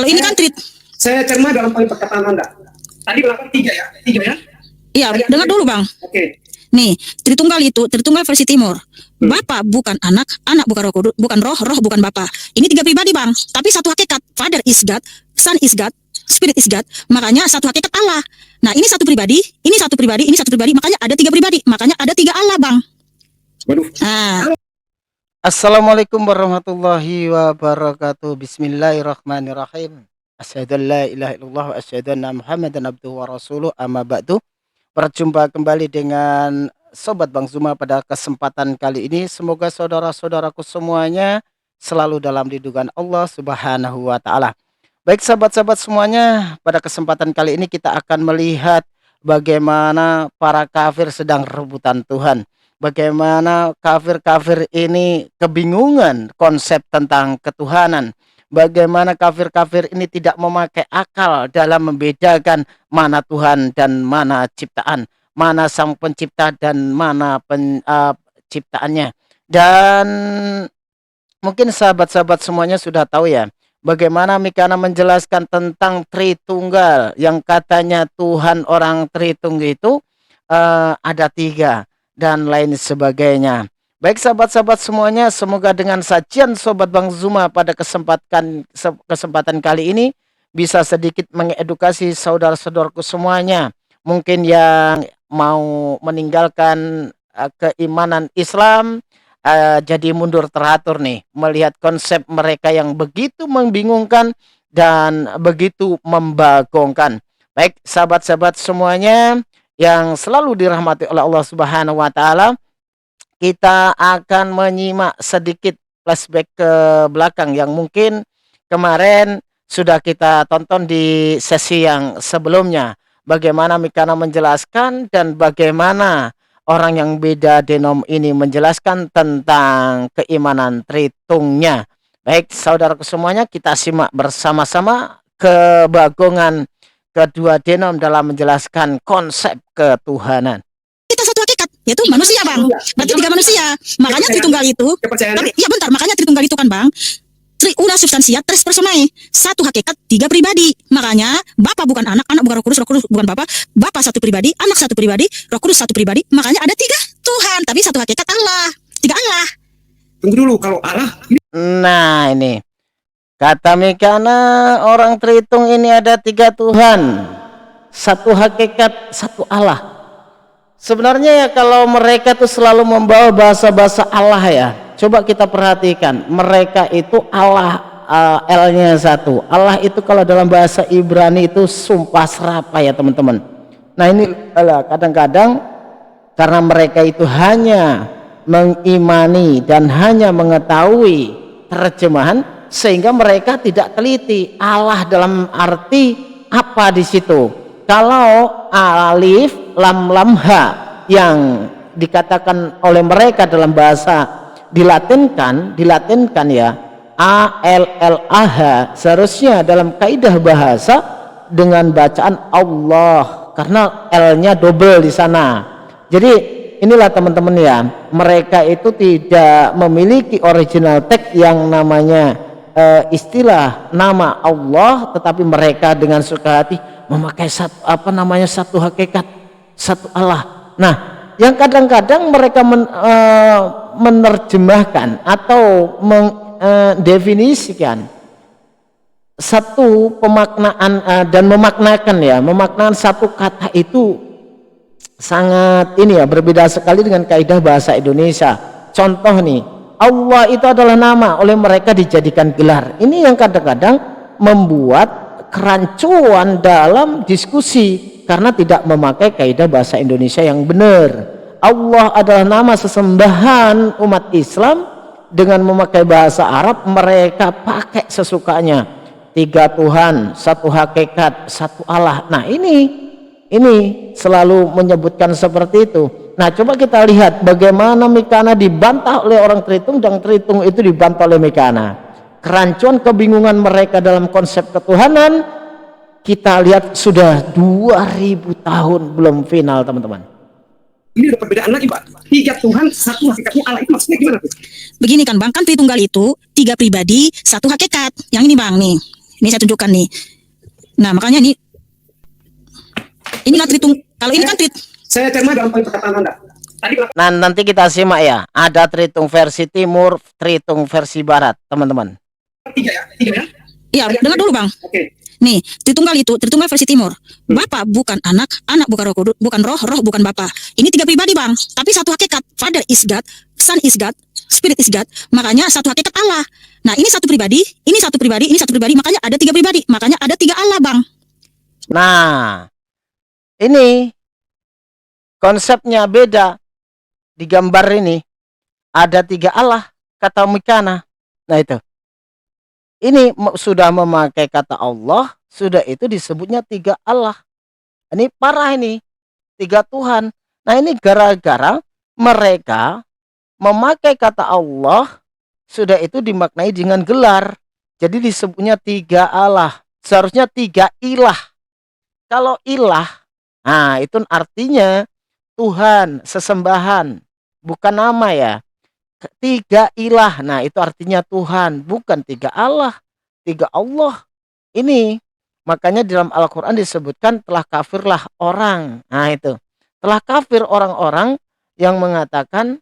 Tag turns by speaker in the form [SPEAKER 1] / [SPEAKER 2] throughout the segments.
[SPEAKER 1] Kalau ini kan
[SPEAKER 2] saya cermat dalam perkataan Anda. Tadi bilang tiga ya? Tiga ya?
[SPEAKER 1] Iya, dengar dulu Bang.
[SPEAKER 2] Oke.
[SPEAKER 1] Nih, Tritunggal itu, Tritunggal versi Timur. Bapa bukan anak, anak bukan roh kudus, bukan roh, roh bukan bapa. Ini tiga pribadi Bang, tapi satu hakikat. Father is God, Son is God, Spirit is God. Makanya satu hakikat Allah. Nah, ini satu pribadi, ini satu pribadi, ini satu pribadi. Makanya ada tiga pribadi, makanya ada tiga Allah Bang.
[SPEAKER 2] Waduh.
[SPEAKER 3] Assalamualaikum warahmatullahi wabarakatuh. Bismillahirrahmanirrahim. Asyhadu an la ilaha illallah wa asyhadu anna Muhammadan abduhu wa rasuluh. Amma ba'du. Berjumpa kembali dengan Sobat Bang Zuma pada kesempatan kali ini. Semoga saudara-saudaraku semuanya selalu dalam lindungan Allah Subhanahu wa taala. Baik sahabat-sahabat semuanya, pada kesempatan kali ini kita akan melihat bagaimana para kafir sedang rebutan Tuhan. Bagaimana kafir-kafir ini kebingungan konsep tentang ketuhanan. Bagaimana kafir-kafir ini tidak memakai akal dalam membedakan mana Tuhan dan mana ciptaan, mana sang pencipta dan mana ciptaannya. Dan mungkin sahabat-sahabat semuanya sudah tahu ya, bagaimana Mikana menjelaskan tentang Tritunggal, yang katanya Tuhan orang Tritunggal itu ada tiga dan lain sebagainya. Baik sahabat-sahabat semuanya, semoga dengan sajian Sobat Bang Zuma pada kesempatan kali ini bisa sedikit mengedukasi saudara-saudaraku semuanya. Mungkin yang mau meninggalkan keimanan Islam jadi mundur teratur nih, melihat konsep mereka yang begitu membingungkan dan begitu membagongkan. Baik sahabat-sahabat semuanya yang selalu dirahmati oleh Allah Subhanahu wa taala, kita akan menyimak sedikit flashback ke belakang yang mungkin kemarin sudah kita tonton di sesi yang sebelumnya. Bagaimana Mikana menjelaskan dan bagaimana orang yang beda denom ini menjelaskan tentang keimanan Tritungnya. Baik saudaraku semuanya, kita simak bersama-sama kebagongan kedua denom dalam menjelaskan konsep ketuhanan.
[SPEAKER 1] Kita satu hakikat, yaitu manusia Bang. Berarti tiga manusia. Makanya Tritunggal itu. Tapi ya bentar, makanya Tritunggal itu kan Bang. Triuna substansia tres personae. Satu hakikat, tiga pribadi. Makanya Bapa bukan anak, anak bukan roh kudus bukan Bapa. Bapa satu pribadi, anak satu pribadi, roh kudus satu pribadi. Makanya ada tiga Tuhan, tapi satu hakikat Allah. Tiga Allah.
[SPEAKER 2] Tunggu dulu, kalau Allah.
[SPEAKER 3] Nah ini kata Mikana, orang Tritung ini ada tiga Tuhan, satu hakikat, satu Allah. Sebenarnya ya kalau mereka tuh selalu membawa bahasa-bahasa Allah ya. Coba kita perhatikan, mereka itu Allah, L-nya satu. Allah itu kalau dalam bahasa Ibrani itu sumpah serapah ya teman-teman. Nah ini kadang-kadang karena mereka itu hanya mengimani dan hanya mengetahui terjemahan, sehingga mereka tidak teliti Allah dalam arti apa di situ. Kalau alif lam lam ha yang dikatakan oleh mereka dalam bahasa dilatinkan ya, a l l a h, seharusnya dalam kaidah bahasa dengan bacaan Allah karena L-nya double di sana. Jadi inilah teman-teman ya, mereka itu tidak memiliki original text yang namanya istilah nama Allah, tetapi mereka dengan suka hati memakai satu hakikat, satu Allah. Nah, yang kadang-kadang mereka menerjemahkan atau mendefinisikan satu pemaknaan dan memaknakan satu kata itu sangat berbeda sekali dengan kaidah bahasa Indonesia. Contoh nih, Allah itu adalah nama, oleh mereka dijadikan gelar. Ini yang kadang-kadang membuat kerancuan dalam diskusi karena tidak memakai kaidah bahasa Indonesia yang benar. Allah adalah nama sesembahan umat Islam, dengan memakai bahasa Arab mereka pakai sesukanya. Tiga Tuhan, satu hakikat, satu Allah. Nah ini selalu menyebutkan seperti itu. Nah coba kita lihat bagaimana Mikana dibantah oleh orang Tritung dan Tritung itu dibantah oleh Mikana. Kerancuan kebingungan mereka dalam konsep ketuhanan kita lihat sudah 2000 tahun belum final teman-teman.
[SPEAKER 2] Ini ada perbedaan lagi Pak. Tiga Tuhan, satu hakikatnya Allah, itu maksudnya gimana tuh?
[SPEAKER 1] Begini kan Bang, kan Tritunggal itu tiga pribadi, satu hakikat. Yang ini Bang nih Ini saya tunjukkan nih. Nah, makanya ini kan kalau ini kan
[SPEAKER 2] Saya cermat dalam perkataan Anda. Tadi
[SPEAKER 3] Nah, nanti kita simak ya. Ada Tritung versi timur, Tritung versi barat, teman-teman.
[SPEAKER 2] tiga ya, tiga ya.
[SPEAKER 1] Iya, dengar dulu Bang.
[SPEAKER 2] Oke.
[SPEAKER 1] Nih, Tritunggal versi timur. Bapa bukan anak, anak bukan roh kudus, bukan roh, roh bukan bapa. Ini tiga pribadi Bang, tapi satu hakikat. Father is God, Son is God, Spirit is God. Makanya satu hakikat Allah. Nah, ini satu pribadi, ini satu pribadi, ini satu pribadi. Makanya ada tiga pribadi. Makanya ada tiga Allah Bang.
[SPEAKER 3] Nah, ini konsepnya beda. Di gambar ini ada tiga Allah, kata Mikana. Nah itu. Ini sudah memakai kata Allah, sudah itu disebutnya tiga Allah. Ini parah ini, tiga Tuhan. Nah ini gara-gara mereka memakai kata Allah, sudah itu dimaknai dengan gelar. Jadi disebutnya tiga Allah. Seharusnya tiga ilah. Kalau ilah, nah itu artinya Tuhan, sesembahan, bukan nama ya. Tiga ilah, nah itu artinya Tuhan, bukan tiga Allah, tiga Allah. Ini makanya dalam Al-Quran disebutkan telah kafirlah orang. Nah itu, telah kafir orang-orang yang mengatakan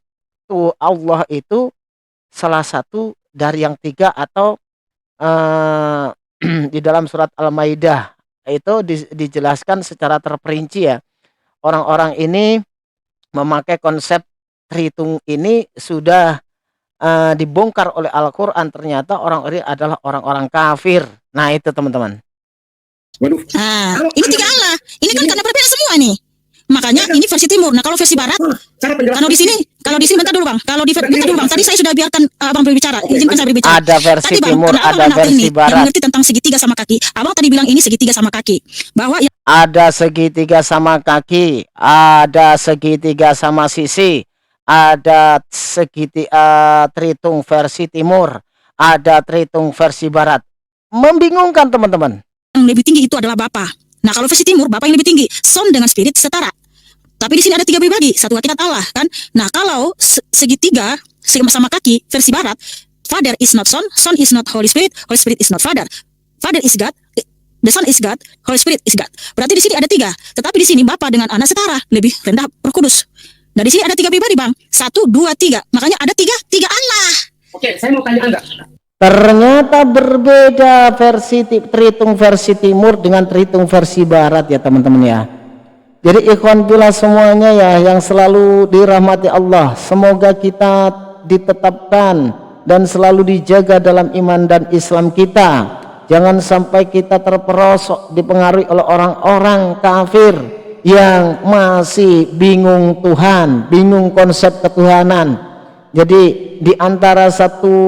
[SPEAKER 3] tuh Allah itu salah satu dari yang tiga, atau di dalam surat Al-Maidah itu dijelaskan secara terperinci ya. Orang-orang ini memakai konsep Tritung ini sudah dibongkar oleh Al-Quran, ternyata orang ini adalah orang-orang kafir. Nah itu teman-teman.
[SPEAKER 2] Waduh.
[SPEAKER 1] Nah, ini tiga Allah. Ini kan karena berbeda semua nih. Makanya ini versi timur. Nah kalau versi barat,
[SPEAKER 2] Cara penjelasan.
[SPEAKER 1] kalau di sini bentar dulu Bang. Kalau di bentar dulu Bang. Tadi saya sudah biarkan Abang berbicara. Izinkan saya berbicara.
[SPEAKER 3] Ada versi
[SPEAKER 1] tadi, Bang,
[SPEAKER 3] timur,
[SPEAKER 1] karena
[SPEAKER 3] ada
[SPEAKER 1] Abang
[SPEAKER 3] versi
[SPEAKER 1] yang
[SPEAKER 3] barat.
[SPEAKER 1] mengerti tentang segitiga sama kaki. Abang tadi bilang ini segitiga sama kaki. Bahwa
[SPEAKER 3] Ada segitiga sama kaki, ada segitiga sama sisi, ada Tritung versi timur, ada Tritung versi barat. Membingungkan teman-teman.
[SPEAKER 1] yang lebih tinggi itu adalah Bapa. Nah kalau versi timur, Bapa yang lebih tinggi. Son dengan Spirit setara. Tapi di sini ada tiga pribadi, satu hakikat Allah kan. Nah kalau segitiga sama kaki versi barat, Father is not Son, Son is not Holy Spirit is not Father. Father is God, the Son is God, Holy Spirit is God. Berarti di sini ada tiga. Tetapi di sini Bapa dengan Anak setara, lebih rendah Roh Kudus. Nah di sini ada tiga pribadi Bang, 1, 2, 3. Makanya ada tiga Allah.
[SPEAKER 2] Oke, saya mau tanya Anda.
[SPEAKER 3] Ternyata berbeda versi Tritung versi timur dengan Tritung versi barat ya teman-teman ya. Jadi ikhwan fillah semuanya ya yang selalu dirahmati Allah, semoga kita ditetapkan dan selalu dijaga dalam iman dan Islam kita. Jangan sampai kita terperosok dipengaruhi oleh orang-orang kafir yang masih bingung Tuhan, bingung konsep ketuhanan. Jadi di antara satu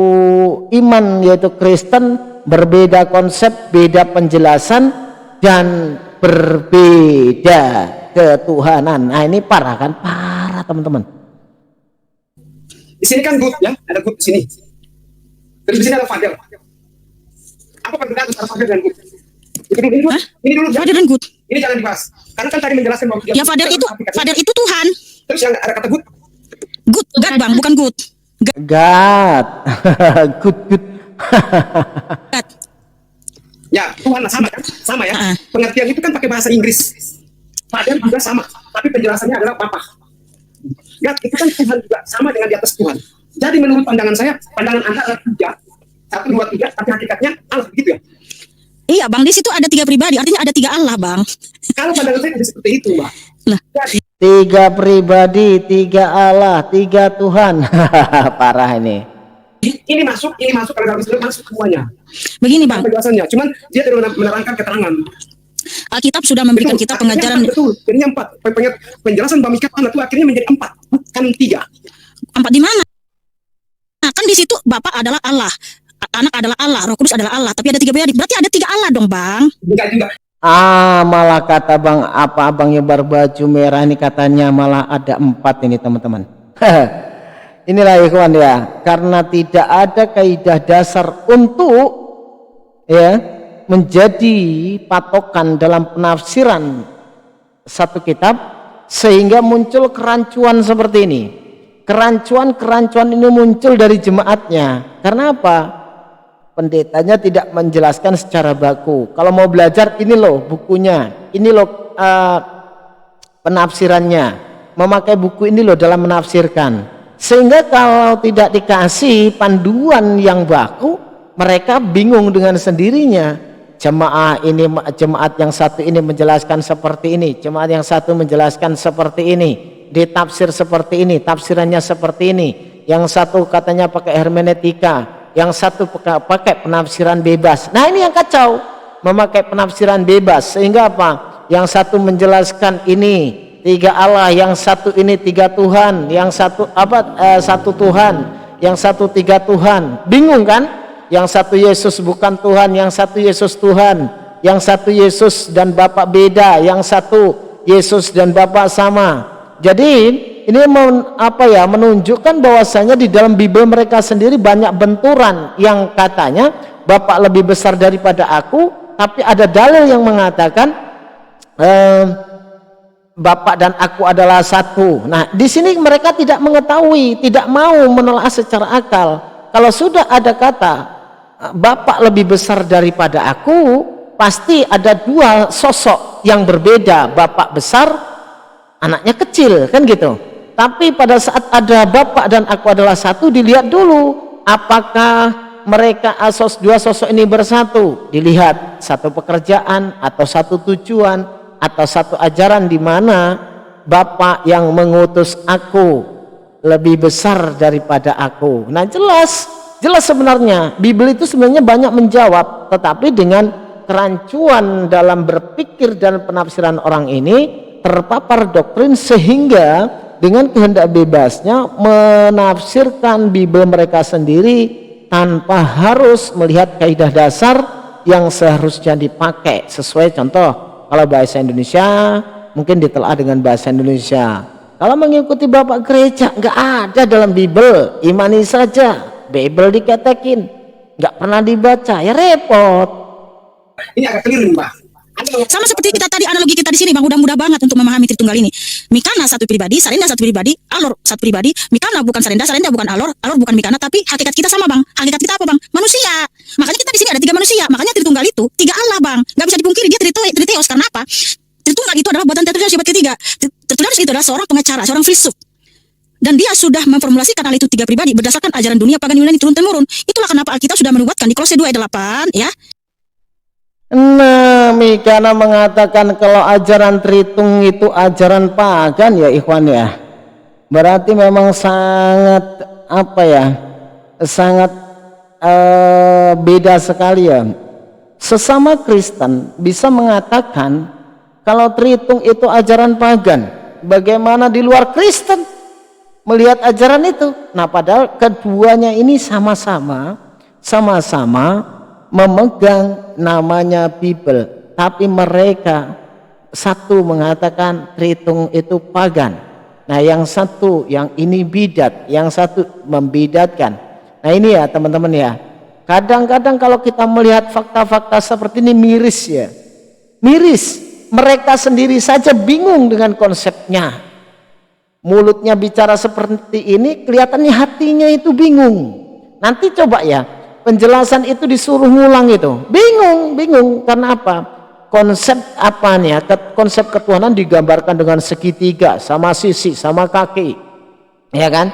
[SPEAKER 3] iman yaitu Kristen berbeda konsep, beda penjelasan dan berbeda ketuhanan. Nah ini parah kan? Parah teman-teman.
[SPEAKER 2] Di sini kan good ya, ada good di sini. Terus di sini ada Father. Apa perbedaan antara Father dan good? Ini dulu ya.
[SPEAKER 1] Father dan good.
[SPEAKER 2] Ini jangan dibahas. Karena kan tadi menjelaskan bahwa
[SPEAKER 1] Ya Father itu Tuhan.
[SPEAKER 2] Terus yang ada kata good.
[SPEAKER 1] Good, God Bang, bukan good.
[SPEAKER 3] God. Good.
[SPEAKER 1] God.
[SPEAKER 2] Ya, Tuhan lah sama kan? Sama ya. Pengertian itu kan pakai bahasa Inggris. Father juga sama, tapi penjelasannya adalah Bapa. God itu kan Tuhan juga, sama dengan di atas Tuhan. Jadi menurut pandangan saya, pandangan Anda adalah tiga. 1, 2, 3, tapi hakikatnya Allah begitu ya.
[SPEAKER 1] Iya Bang, di situ ada tiga pribadi, artinya ada tiga Allah Bang.
[SPEAKER 2] Kalau pandangan saya ada seperti itu, Mbak.
[SPEAKER 1] Lah.
[SPEAKER 2] Jadi,
[SPEAKER 3] Tiga pribadi, tiga Allah, tiga Tuhan. Parah ini.
[SPEAKER 2] ini masuk kalau dalam Islam masuk semuanya.
[SPEAKER 1] Begini Bang,
[SPEAKER 2] Penjelasannya, cuman dia tidak menerangkan keterangan.
[SPEAKER 1] Alkitab sudah memberikan kita pengajaran.
[SPEAKER 2] Betul, jadinya 4. Penjelasan Bamikat Allah itu akhirnya menjadi 4, bukan 3.
[SPEAKER 1] 4 di mana? Nah, kan di situ Bapa adalah Allah, Anak adalah Allah, Roh Kudus adalah Allah, tapi ada tiga pribadi. Berarti ada tiga Allah dong Bang.
[SPEAKER 2] Enggak juga.
[SPEAKER 3] Malah kata Bang apa abangnya berbaju merah ini katanya malah ada 4 ini teman-teman. Inilah ikhwan ya, karena tidak ada kaidah dasar untuk ya menjadi patokan dalam penafsiran satu kitab, sehingga muncul kerancuan seperti ini. Kerancuan ini muncul dari jemaatnya. Karena apa? pendetanya tidak menjelaskan secara baku. Kalau mau belajar, ini loh bukunya, ini loh penafsirannya, memakai buku ini loh dalam menafsirkan. Sehingga kalau tidak dikasih panduan yang baku, mereka bingung dengan sendirinya. Jemaat yang satu ini menjelaskan seperti ini, jemaat yang satu menjelaskan seperti ini, ditafsir seperti ini, tafsirannya seperti ini. Yang satu katanya pakai hermeneutika, yang satu pakai penafsiran bebas. Nah, ini yang kacau, memakai penafsiran bebas. Sehingga apa? Yang satu menjelaskan ini 3 Allah, yang satu ini 3 Tuhan, yang satu satu Tuhan, yang satu 3 Tuhan. Bingung kan? Yang satu Yesus bukan Tuhan, yang satu Yesus Tuhan, yang satu Yesus dan Bapa beda, yang satu Yesus dan Bapa sama. Jadi ini menunjukkan bahwasanya di dalam Bible mereka sendiri banyak benturan yang katanya Bapa lebih besar daripada aku, tapi ada dalil yang mengatakan Bapa dan aku adalah satu. Nah, di sini mereka tidak mengetahui, tidak mau menelaah secara akal. Kalau sudah ada kata Bapa lebih besar daripada aku, pasti ada 2 sosok yang berbeda, Bapa besar, anaknya kecil, kan gitu. Tapi pada saat ada Bapa dan aku adalah satu, dilihat dulu apakah mereka 2 sosok ini bersatu. Dilihat satu pekerjaan atau satu tujuan atau satu ajaran, di mana Bapa yang mengutus aku lebih besar daripada aku. Nah, jelas sebenarnya Bible itu sebenarnya banyak menjawab, tetapi dengan kerancuan dalam berpikir dan penafsiran orang ini terpapar doktrin, sehingga dengan kehendak bebasnya menafsirkan Bible mereka sendiri tanpa harus melihat kaidah dasar yang seharusnya dipakai sesuai. Contoh, kalau bahasa Indonesia mungkin ditelaah dengan bahasa Indonesia. Kalau mengikuti Bapak gereja, nggak ada dalam Bible, imani saja. Bible dikatakan nggak pernah dibaca, ya repot.
[SPEAKER 2] Ini agak keliru, Mbak.
[SPEAKER 1] Sama seperti kita tadi, analogi kita di sini, Bang, mudah banget untuk memahami Tritunggal ini. Mikana satu pribadi, Sarenda satu pribadi, Alor satu pribadi. Mikana bukan Sarenda, Sarenda bukan Alor, Alor bukan Mikana, tapi hakikat kita sama, Bang. Hakikat kita apa, Bang? Manusia. Makanya kita di sini ada 3 manusia. Makanya Tritunggal itu 3 Allah, Bang. Nggak bisa dipungkiri dia Triteos. Karena apa? Tritunggal itu adalah buatan Tertulianus abad ketiga. Tertulianus itu adalah seorang pengacara, seorang filsuf. Dan dia sudah memformulasikan hal itu 3 pribadi berdasarkan ajaran dunia pagan Yunani turun-temurun. Itulah kenapa Alkitab sudah menubuatkan di Kolose 2 ayat 8, ya.
[SPEAKER 3] Nah, Mikana mengatakan kalau ajaran Tritung itu ajaran pagan, ya ikhwan ya. Berarti memang sangat sangat beda sekali ya. Sesama Kristen bisa mengatakan kalau Tritung itu ajaran pagan. Bagaimana di luar Kristen melihat ajaran itu? Nah, padahal keduanya ini sama-sama memegang namanya Bible, tapi mereka satu mengatakan Tritung itu pagan. Nah, yang satu, yang ini bidat, yang satu membidatkan. Nah, ini ya teman-teman ya. Kadang-kadang kalau kita melihat fakta-fakta seperti ini miris ya. Miris. Mereka sendiri saja bingung dengan konsepnya. Mulutnya bicara seperti ini, kelihatannya hatinya itu bingung. Nanti coba ya, penjelasan itu disuruh ngulang itu, bingung karena apa? Konsep apa nih ya? Konsep ketuhanan digambarkan dengan segitiga, sama sisi, sama kaki, ya kan?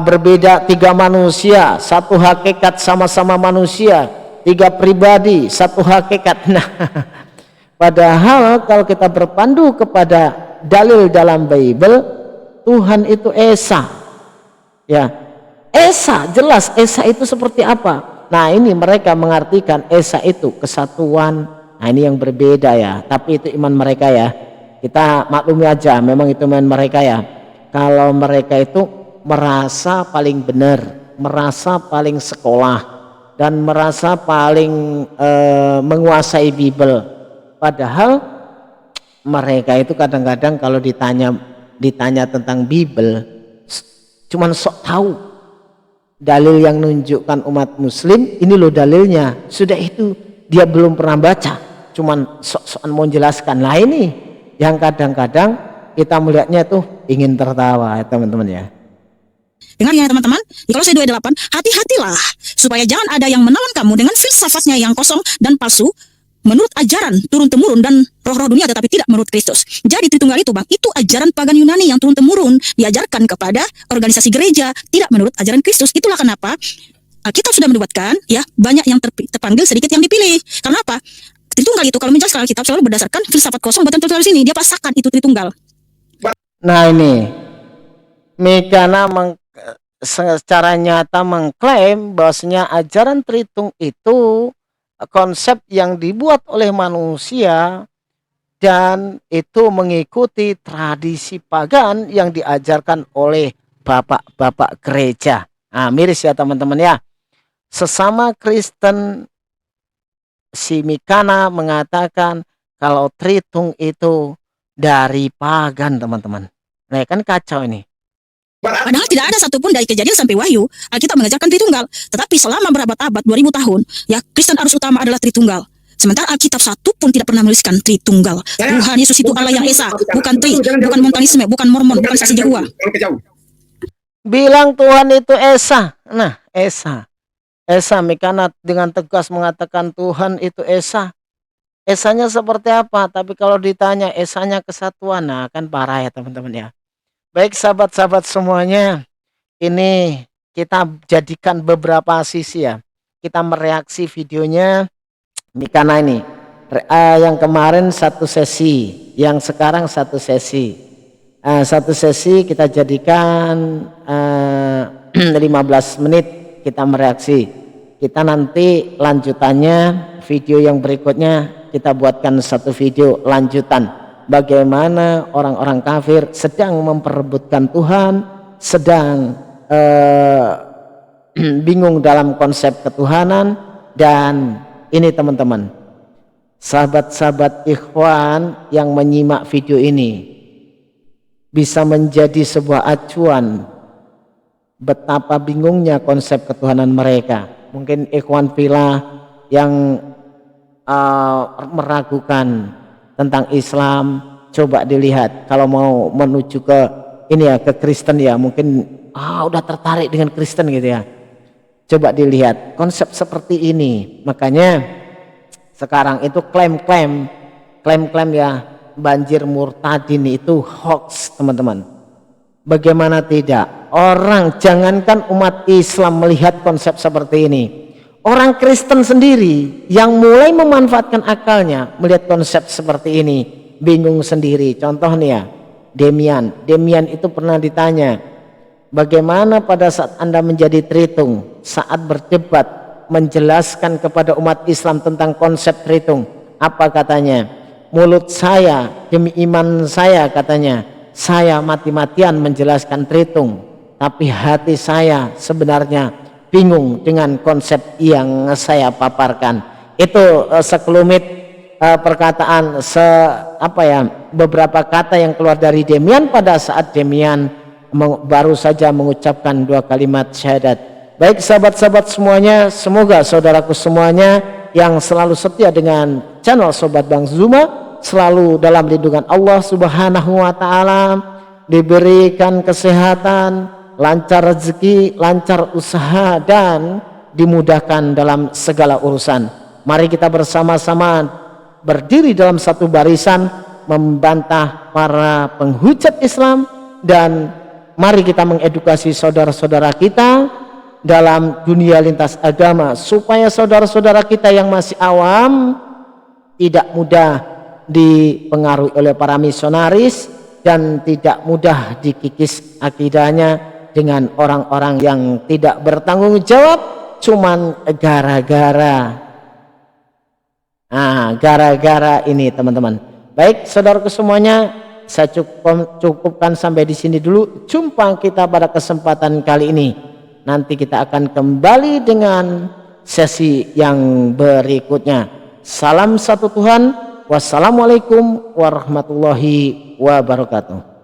[SPEAKER 3] Berbeda 3 manusia, satu hakikat, sama-sama manusia, 3 pribadi, satu hakikat. Nah, padahal kalau kita berpandu kepada dalil dalam Bible, Tuhan itu Esa, ya. Esa, jelas Esa itu seperti apa? Nah, ini mereka mengartikan Esa itu kesatuan. Nah, ini yang berbeda ya, tapi itu iman mereka ya. Kita maklumi aja, memang itu iman mereka ya. Kalau mereka itu merasa paling benar, merasa paling sekolah, dan merasa paling menguasai Bible. Padahal mereka itu kadang-kadang kalau ditanya tentang Bible, cuman sok tahu. Dalil yang nunjukkan umat muslim, ini loh dalilnya. Sudah itu dia belum pernah baca, cuman sok-sokan mau jelaskan. Lah ini yang kadang-kadang kita melihatnya tuh ingin tertawa ya teman-teman ya.
[SPEAKER 1] Dengar ya teman-teman, di Kolose 2:8, hati-hatilah supaya jangan ada yang menawan kamu dengan filsafatnya yang kosong dan palsu, menurut ajaran turun-temurun dan roh-roh dunia tetapi tidak menurut Kristus. Jadi Tritunggal itu Bang, itu ajaran pagan Yunani yang turun-temurun diajarkan kepada organisasi gereja, tidak menurut ajaran Kristus. Itulah kenapa kita sudah menubatkan ya, banyak yang terpanggil, sedikit yang dipilih. Karena apa? Tritunggal itu kalau menjelaskan Alkitab selalu berdasarkan filsafat kosong, buatan tulis sini dia pasakkan itu Tritunggal.
[SPEAKER 3] Nah ini Mekana secara nyata mengklaim bahwasanya ajaran Tritung itu konsep yang dibuat oleh manusia dan itu mengikuti tradisi pagan yang diajarkan oleh bapak-bapak gereja. Nah, miris ya teman-teman ya. Sesama Kristen, si Mekana mengatakan kalau Tritung itu dari pagan, teman-teman. Nah, kan kacau ini.
[SPEAKER 1] Padahal tidak ada satupun dari Kejadian sampai Wahyu Alkitab mengajarkan Tritunggal. Tetapi selama berabad-abad, 2000 tahun, ya Kristen arus utama adalah Tritunggal. Sementara Alkitab satu pun tidak pernah menuliskan Tritunggal. Tuhan Yesus itu Allah yang Esa, bukan bukan Montanisme, bukan Mormon, bukan saksi Jehovah.
[SPEAKER 3] Bilang Tuhan itu Esa. Nah, Esa. Esa, Mekana dengan tegas mengatakan Tuhan itu Esa. Esanya seperti apa? Tapi kalau ditanya Esanya kesatuan, nah kan parah ya teman-teman ya. Baik sahabat-sahabat semuanya, ini kita jadikan beberapa sisi ya. Kita mereaksi videonya Mekana ini. Yang kemarin satu sesi, yang sekarang satu sesi. Satu sesi kita jadikan 15 menit kita mereaksi. Kita nanti lanjutannya video yang berikutnya kita buatkan satu video lanjutan. Bagaimana orang-orang kafir sedang memperebutkan Tuhan, sedang bingung dalam konsep ketuhanan. Dan ini teman-teman, sahabat-sahabat ikhwan yang menyimak video ini bisa menjadi sebuah acuan betapa bingungnya konsep ketuhanan mereka. Mungkin ikhwan filah yang meragukan tentang Islam, coba dilihat kalau mau menuju ke ini ya, ke Kristen ya, mungkin udah tertarik dengan Kristen gitu ya. Coba dilihat konsep seperti ini. Makanya sekarang itu klaim-klaim ya banjir murtadin itu hoax teman-teman. Bagaimana tidak? Orang, jangankan umat Islam melihat konsep seperti ini, orang Kristen sendiri yang mulai memanfaatkan akalnya melihat konsep seperti ini bingung sendiri. Contoh nih ya, Demian itu pernah ditanya, bagaimana pada saat Anda menjadi Tritung, saat berdebat menjelaskan kepada umat Islam tentang konsep Tritung, apa katanya? Mulut saya demi iman saya, katanya, saya mati-matian menjelaskan Tritung, tapi hati saya sebenarnya bingung dengan konsep yang saya paparkan. Itu sekelumit perkataan, beberapa kata yang keluar dari Demian pada saat Demian baru saja mengucapkan 2 kalimat syahadat. Baik sahabat-sahabat semuanya, semoga saudaraku semuanya yang selalu setia dengan channel Sobat Bang Zuma selalu dalam lindungan Allah Subhanahu wa Ta'ala, diberikan kesehatan, lancar rezeki, lancar usaha, dan dimudahkan dalam segala urusan. Mari kita bersama-sama berdiri dalam satu barisan membantah para penghujat Islam, dan mari kita mengedukasi saudara-saudara kita dalam dunia lintas agama supaya saudara-saudara kita yang masih awam tidak mudah dipengaruhi oleh para misionaris dan tidak mudah dikikis akidahnya dengan orang-orang yang tidak bertanggung jawab cuman gara-gara ini teman-teman. Baik saudaraku semuanya, saya cukupkan sampai di sini dulu. Jumpa kita pada kesempatan kali ini. Nanti kita akan kembali dengan sesi yang berikutnya. Salam satu Tuhan. Wassalamualaikum warahmatullahi wabarakatuh.